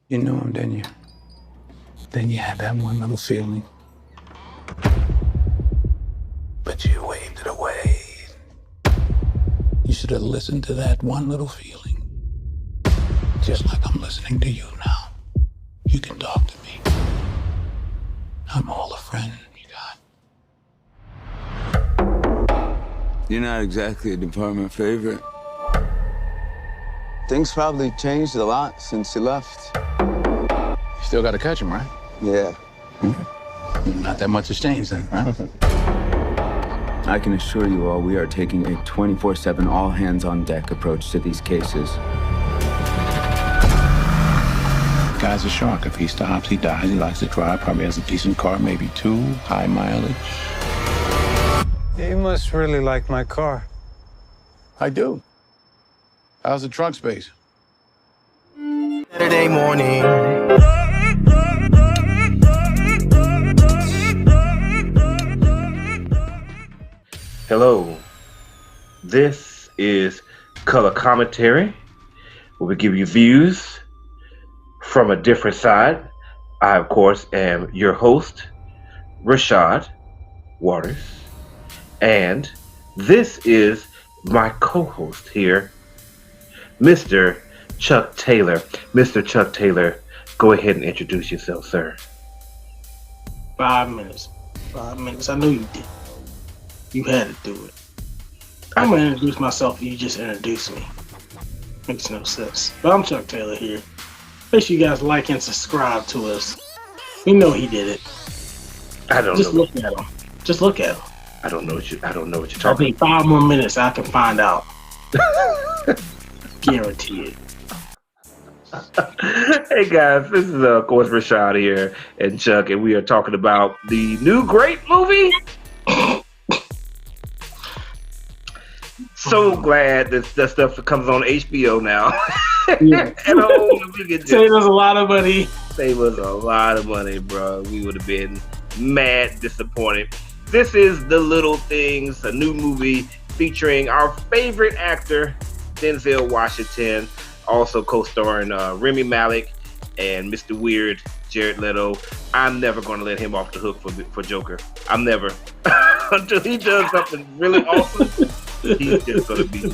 You knew him, didn't you? Then you had that one little feeling. But you waved it away. You should have listened to that one little feeling. Just like I'm listening to you now. You can talk to me. I'm all a friend you got. You're not exactly a department favorite. Things probably changed a lot since you left. You still got to catch him, right? Yeah. Not that much has changed then, right? I can assure you all we are taking a 24/7 all-hands-on-deck approach to these cases. Guy's a shark. If he stops, he dies. He likes to drive. Probably has a decent car, maybe 2, high mileage. You must really like my car. I do. How's the trunk space? Saturday morning. Hello. This is Color Commentary, where we give you views from a different side. I, of course, am your host, Rashad Waters, and this is my co-host here, Mr. Chuck Taylor. Mr. Chuck Taylor, go ahead and introduce yourself, sir. 5 minutes. 5 minutes. I knew you did. You had to do it. I'm going to introduce myself and you just introduce me. Makes no sense. But I'm Chuck Taylor here. Make sure you guys like and subscribe to us. We know he did it. I don't Just know. look at him. Just look at him. I don't know what you're I talking think 5 more minutes I can find out. Guaranteed. Hey guys, this is of course Rashad here and Chuck, and we are talking about the new great movie. So glad that stuff comes on HBO now. Yeah. And we could Save us a lot of money. Save us a lot of money, bro. We would have been mad disappointed. This is The Little Things, a new movie featuring our favorite actor, Denzel Washington, also co-starring Remy Malek and Mr. Weird, Jared Leto. I'm never going to let him off the hook for Joker. I'm never. Until he does something really awesome, he's just going to be,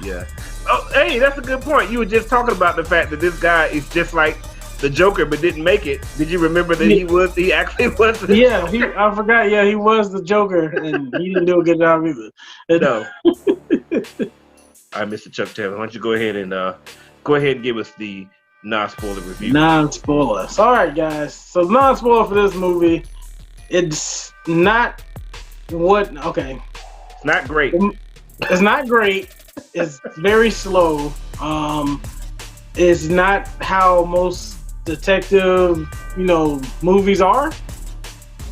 yeah. Oh, hey, that's a good point. You were just talking about the fact that this guy is just like the Joker, but didn't make it. Did you remember that he actually was? Yeah, I forgot. Yeah, he was the Joker, and he didn't do a good job either. No. All right, Mr. Chuck Taylor, why don't you go ahead and give us the non-spoiler review. Non-spoiler. All right, guys. So non-spoiler for this movie. It's not okay. It's not great. It's not great. It's very slow. It's not how most detective, movies are.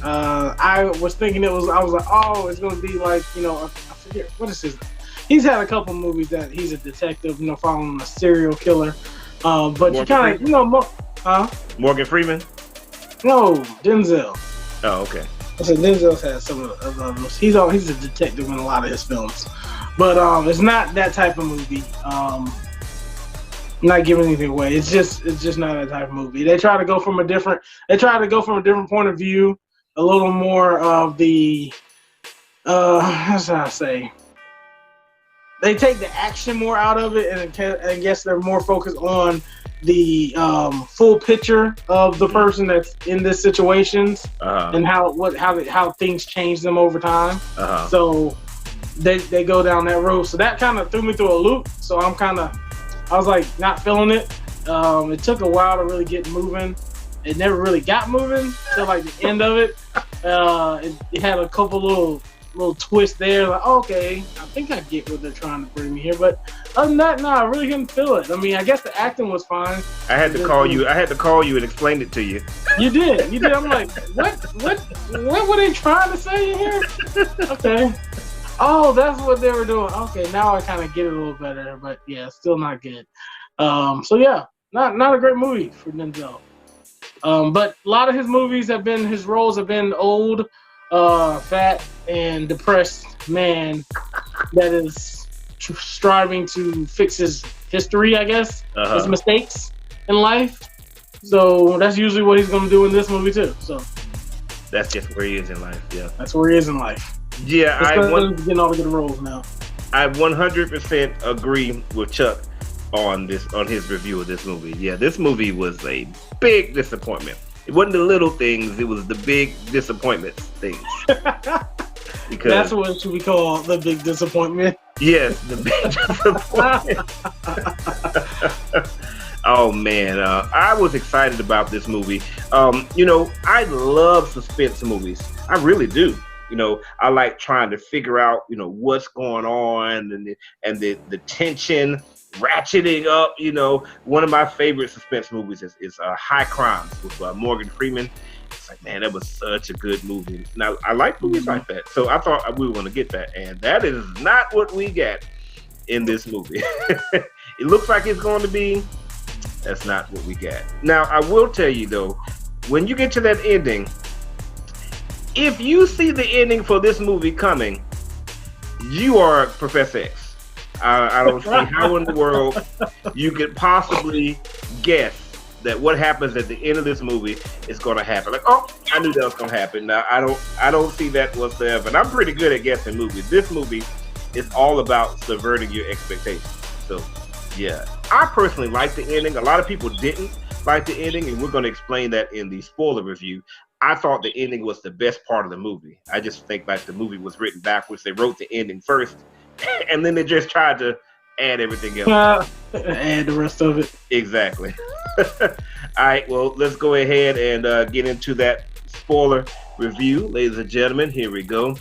I was thinking I was like, oh, it's gonna be like, I forget what is his. He's had a couple movies that he's a detective, following a serial killer. But Morgan, you kind of, Morgan Freeman? No, Denzel. Oh, okay. I said Denzel's had some of those. He's a detective in a lot of his films, but it's not that type of movie. Not giving anything away. It's just not that type of movie. They try to go from a different point of view, a little more of the how should I say? They take the action more out of it, and I guess they're more focused on the full picture of the person that's in this situations and how things change them over time. So they go down that road. So that kind of threw me through a loop. So I was like not feeling it. It took a while to really get moving. It never really got moving till like the end of it. It had a couple little twist there, like, okay, I think I get what they're trying to bring me here, but other than that, no, I really couldn't feel it. I mean, I guess the acting was fine. I had to call you and explain it to you. You did. I'm like, what were they trying to say in here? Okay. Oh, that's what they were doing. Okay, now I kind of get it a little better, but yeah, still not good. So yeah, not a great movie for Denzel. But a lot of his roles have been old, fat and depressed man that is striving to fix his history, I guess, his mistakes in life. So that's usually what he's going to do in this movie too. So that's just where he is in life. Yeah, that's where he is in life. Yeah, he's getting all the good roles now. I 100% agree with Chuck on his review of this movie. Yeah, this movie was a big disappointment. It wasn't the little things; it was the big disappointments things. Because that's what it should be called, the big disappointment. Yes, the big disappointment. Oh man, I was excited about this movie. I love suspense movies. I really do. I like trying to figure out, what's going on and the tension ratcheting up. One of my favorite suspense movies is High Crimes with Morgan Freeman. It's like, man, that was such a good movie. Now, I like movies like that, so I thought we were going to get that, and that is not what we got in this movie. It looks like it's going to be. That's not what we got. Now, I will tell you, though, when you get to that ending, if you see the ending for this movie coming, you are Professor X. I don't see how in the world you could possibly guess that what happens at the end of this movie is going to happen. Like, oh, I knew that was going to happen. Now, I don't see that whatsoever. And I'm pretty good at guessing movies. This movie is all about subverting your expectations. So, yeah. I personally like the ending. A lot of people didn't like the ending, and we're going to explain that in the spoiler review. I thought the ending was the best part of the movie. I just think like the movie was written backwards. They wrote the ending first, and then they just tried to add everything else. Add the rest of it. Exactly. All right, well, let's go ahead and get into that spoiler review. Ladies and gentlemen, here we go.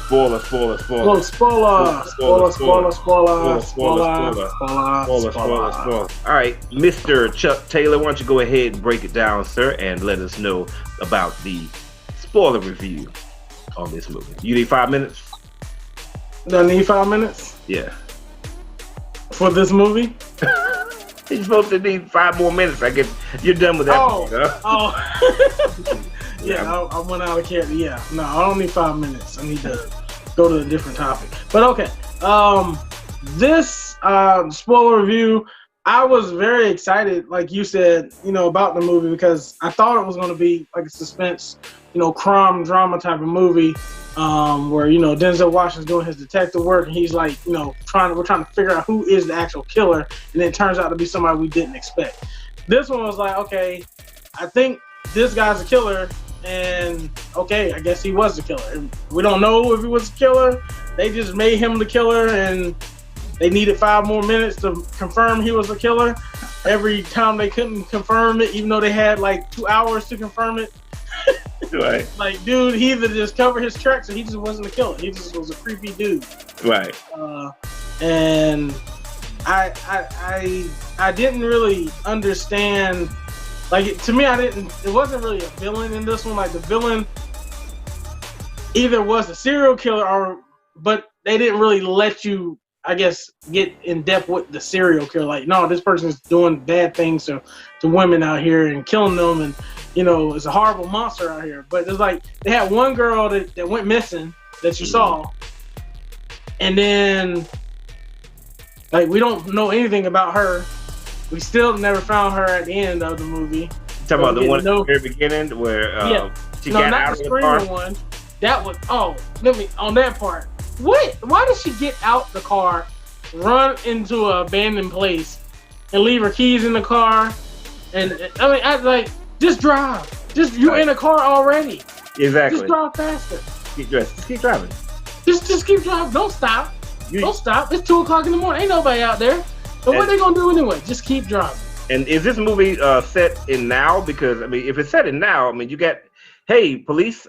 Spoiler. All right, Mr. Chuck Taylor, why don't you go ahead and break it down, sir, and let us know about the spoiler review on this movie. You need 5 minutes? Do I need 5 minutes? Yeah. For this movie? You're supposed to need 5 more minutes. I guess you're done with that. Yeah, I went out of character. Yeah, no, I don't need 5 minutes. I need to go to a different topic. But okay, this spoiler review, I was very excited, like you said, about the movie because I thought it was going to be like a suspense, crime drama type of movie, where Denzel Washington's doing his detective work and he's like, we're trying to figure out who is the actual killer, and it turns out to be somebody we didn't expect. This one was like, okay, I think this guy's a killer. And okay, I guess he was the killer. We don't know if he was the killer. They just made him the killer, and they needed 5 more minutes to confirm he was the killer. Every time they couldn't confirm it, even though they had like 2 hours to confirm it. Right. Like, dude, he either just covered his tracks or he just wasn't a killer. He just was a creepy dude. Right. And I didn't really understand. Like, to me, it wasn't really a villain in this one. Like, the villain either was a serial killer but they didn't really let you, I guess, get in depth with the serial killer. Like, no, this person's doing bad things to women out here and killing them, and, it's a horrible monster out here. But it's like, they had one girl that went missing that you saw, and then, like, we don't know anything about her. We still never found her at the end of the movie. Talking about the one at the very beginning where she got out of the car? One. That was, on that part. What? Why did she get out the car, run into an abandoned place, and leave her keys in the car? And I was like, just drive. You're in a car already. Exactly. Just drive faster. Just keep driving. Just keep driving. Don't stop. Don't stop. It's 2 o'clock in the morning. Ain't nobody out there. So what are they gonna do anyway? Just keep driving. And is this movie set in now? Because if it's set in now, you got, hey, police,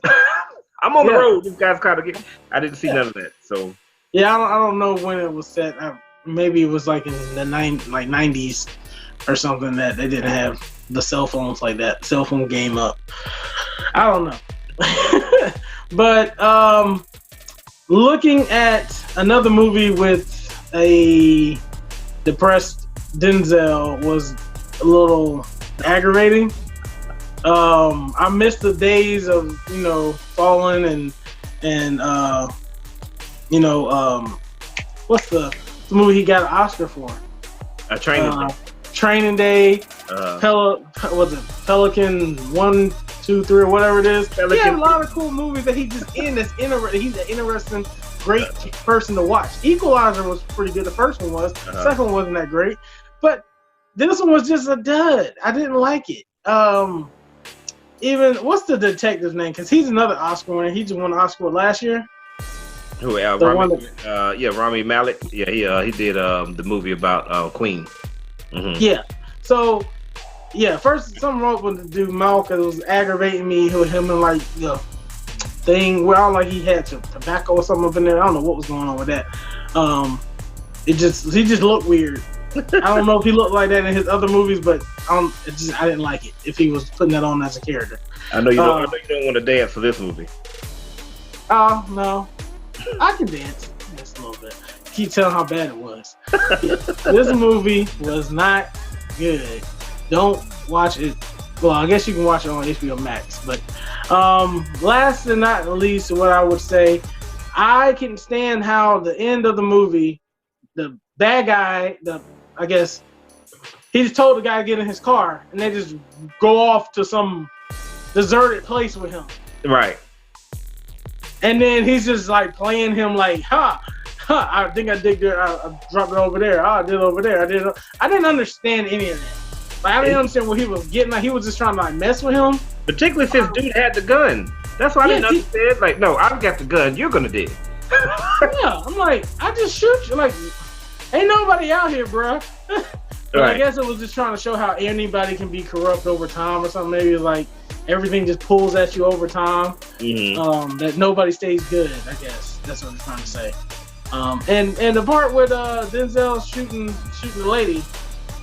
I'm on the road. These guys kind of I didn't see none of that. So yeah, I don't know when it was set. Maybe it was like in the 90s or something that they didn't have the cell phones like that. Cell phone game up. I don't know. But looking at another movie with a depressed Denzel was a little aggravating. I missed the days of Fallen and what's the movie he got an Oscar for? Training Training Day, was it Pelican 1, 2, 3, or whatever it is. He had a lot of cool movies that he just in. He's an interesting, great person to watch. Equalizer was pretty good. The first one was. The second one wasn't that great, but this one was just a dud. I didn't like it. Even what's the detective's name? Because he's another Oscar winner. He just won an Oscar last year. Who? Rami Malek. Yeah, he did the movie about Queen. Mm-hmm. Yeah. So, yeah, first something wrong with the dude Mal, because it was aggravating me. Him and like the thing where like he had tobacco or something up in there. I don't know what was going on with that. He just looked weird. I don't know if he looked like that in his other movies, but I didn't like it if he was putting that on as a character. I know you don't want to dance for this movie. Oh no, I can dance just a little bit. Keep telling how bad it was. This movie was not good. Don't watch it. Well, I guess you can watch it on HBO Max. But last and not least, what I would say, I can stand how the end of the movie, the bad guy, I guess he just told the guy to get in his car, and they just go off to some deserted place with him. Right. And then he's just like playing him like, I think I did there. I dropped it over there. I did over there. I didn't understand any of that. Like I didn't understand what he was getting. Like he was just trying to like mess with him. Particularly since dude had the gun. That's why I didn't understand. Like, no, I've got the gun. You're gonna do. Yeah, I'm like, I just shoot you. Like, ain't nobody out here, bro. But right. I guess it was just trying to show how anybody can be corrupt over time or something. Maybe like everything just pulls at you over time. Mm-hmm. That nobody stays good. I guess that's what I'm trying to say. And the part with Denzel shooting the lady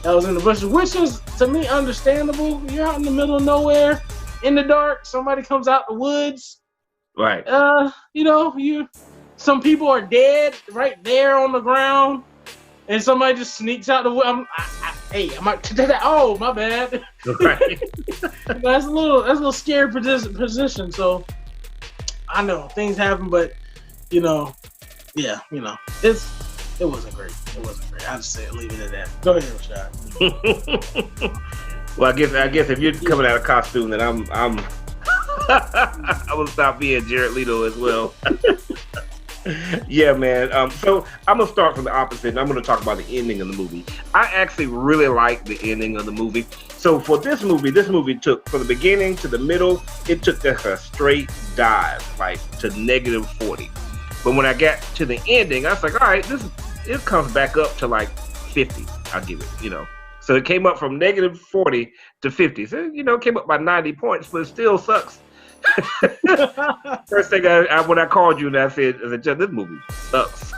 that was in the bushes, which is to me understandable. You're out in the middle of nowhere, in the dark. Somebody comes out the woods. Right. Some people are dead right there on the ground, and somebody just sneaks out the wood. Oh, my bad. Right. That's a little scary position. So I know things happen, but it wasn't great. It wasn't great. I'll just say it, leave it at that. Go ahead, Rashad. Well, I guess if you're coming out of costume, then I'm I will stop being Jared Leto as well. Yeah, man. So I'm gonna start from the opposite, and I'm gonna talk about the ending of the movie. I actually really like the ending of the movie. So for this movie took from the beginning to the middle, it took a straight dive, like to -40. But when I got to the ending, I was like, all right, it comes back up to like 50. I'll give it, So it came up from -40 to 50. So, it came up by 90 points, but it still sucks. First thing when I called you and I said, this movie sucks.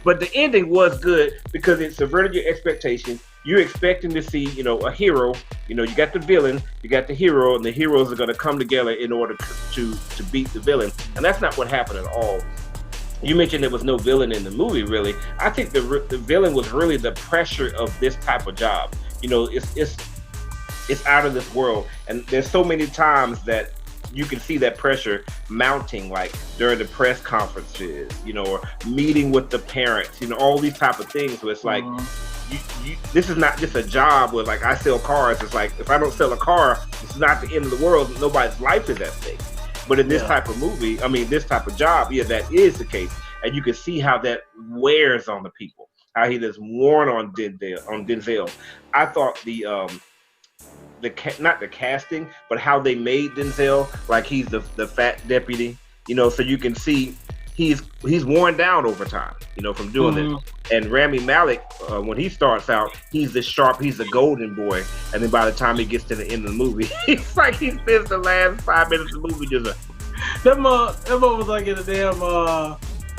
But the ending was good because it subverted your expectations. You're expecting to see, a hero. You got the villain, you got the hero, and the heroes are going to come together in order to beat the villain. And that's not what happened at all. You mentioned there was no villain in the movie, really. I think the villain was really the pressure of this type of job. It's out of this world, and there's so many times that you can see that pressure mounting, like during the press conferences, or meeting with the parents, all these type of things. Where it's like, this is not just a job where like I sell cars. It's like if I don't sell a car, it's not the end of the world. Nobody's life is at stake. But in this type of movie, this type of job, that is the case, and you can see how that wears on the people. How he just worn on Denzel. I thought not the casting, but how they made Denzel, like he's the fat deputy, so you can see he's worn down over time, from doing this. And Rami Malek, when he starts out, he's the golden boy, and then by the time he gets to the end of the movie, it's like he spends the last 5 minutes of the movie just that man was like in a damn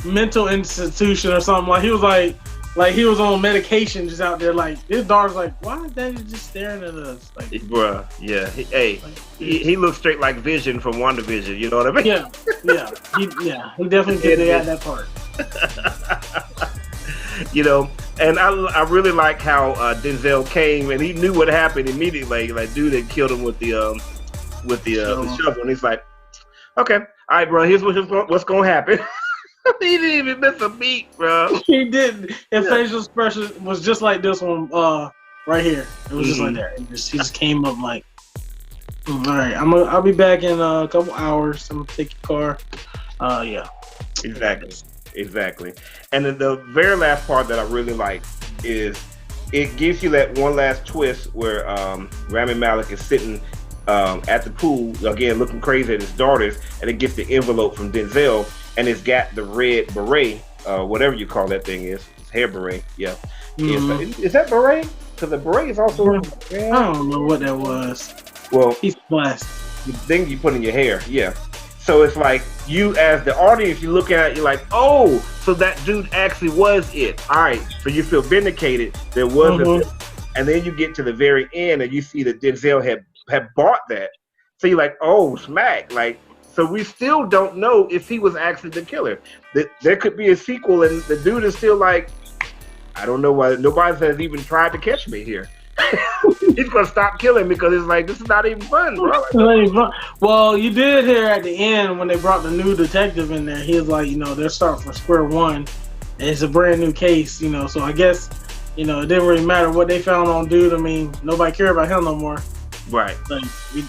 mental institution or something. Like he was like he was on medication, just out there. Like his daughter's like, why is Daddy just staring at us? Like, bruh, yeah. He looks straight like Vision from WandaVision. You know what I mean? Yeah. He definitely did add that part. And I really like how Denzel came and he knew what happened immediately. Like dude had killed him with the shovel, and he's like, okay, all right, bro. Here's what's gonna happen. He didn't even miss a beat, bro. He didn't. His facial expression was just like this one. right here. It was just like that. He just came up like, all right, I'll be back in a couple hours. I'm gonna take your car. Yeah. Exactly. And then the very last part that I really like is it gives you that one last twist where Rami Malek is sitting at the pool again, looking crazy at his daughters, and it gets the envelope from Denzel, and it's got the red beret, whatever you call that thing is, it's hair beret. Yeah. Is that beret? Because the beret is also. I don't know what that was. Well, he's blessed. The thing you put in your hair, yeah. So it's like you, as the audience, you look at it, you're like, oh, so that dude actually was it. All right, so you feel vindicated. There was and then you get to the very end, and you see that Denzel had bought that. So you're like, oh, smack, like. So we still don't know if he was actually the killer. There could be a sequel, and the dude is still like, I don't know why nobody has even tried to catch me here. He's gonna stop killing me because it's like this is not even fun, bro. Well, you did hear at the end when they brought the new detective in there. He was like, they're starting from square one. And it's a brand new case, So I guess, it didn't really matter what they found on dude. I mean, nobody cared about him no more. Right. Like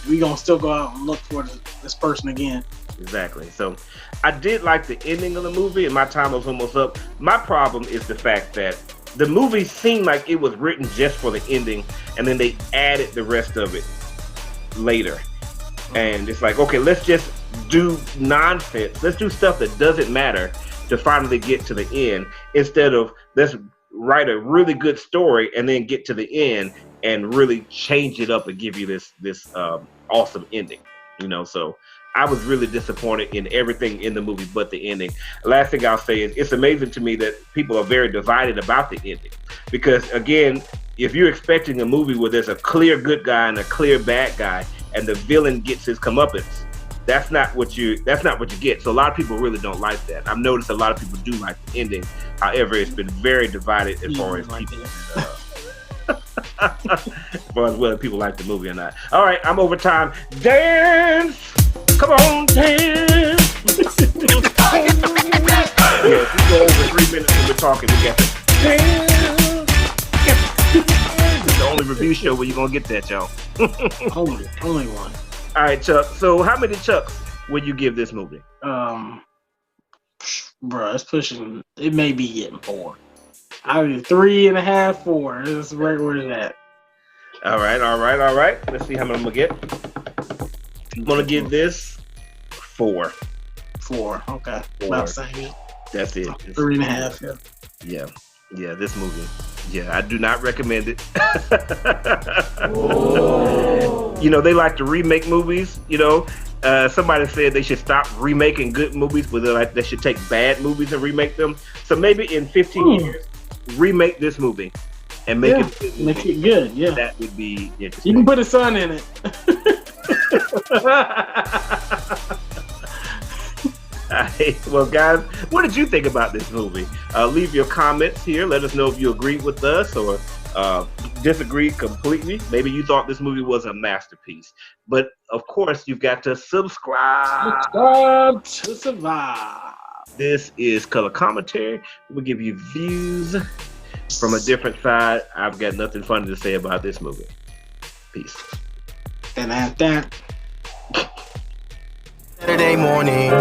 we gonna still go out and look for this person again. Exactly. So I did like the ending of the movie, and my time was almost up. My problem is the fact that the movie seemed like it was written just for the ending, and then they added the rest of it later. And it's like, okay, let's just do nonsense. Let's do stuff that doesn't matter to finally get to the end, instead of let's write a really good story and then get to the end and really change it up and give you this awesome ending. So I was really disappointed in everything in the movie but the ending. Last thing I'll say is it's amazing to me that people are very divided about the ending. Because again, if you're expecting a movie where there's a clear good guy and a clear bad guy and the villain gets his comeuppance, that's not what you get. So a lot of people really don't like that. I've noticed a lot of people do like the ending. However, it's been very divided as far as people as far as whether people like the movie or not. All right, I'm over time. Dance! Come on, dance! Yes, we go over 3 minutes when we're talking. We got to dance! It's the only review show where you're going to get that, y'all. only one. All right, Chuck. So how many Chucks would you give this movie? Bro, it's pushing. It may be getting 4. I mean, 3.5, 4. That's right where it's at. All right. Let's see how many I'm gonna get. I'm gonna give this 4. 4. Okay. 4. About the same. That's it. 3.5. Yeah. Yeah. This movie. Yeah, I do not recommend it. They like to remake movies. Somebody said they should stop remaking good movies, but they should take bad movies and remake them. So maybe in 15 years, remake this movie and make it good. Yeah, that would be interesting. You can put a son in it. Right. Well, guys, what did you think about this movie? Leave your comments here. Let us know if you agreed with us or disagreed completely. Maybe you thought this movie was a masterpiece. But, of course, you've got to subscribe. Subscribe to survive. This is Color Commentary. We'll give you views from a different side. I've got nothing funny to say about this movie. Peace. And at that. Saturday morning.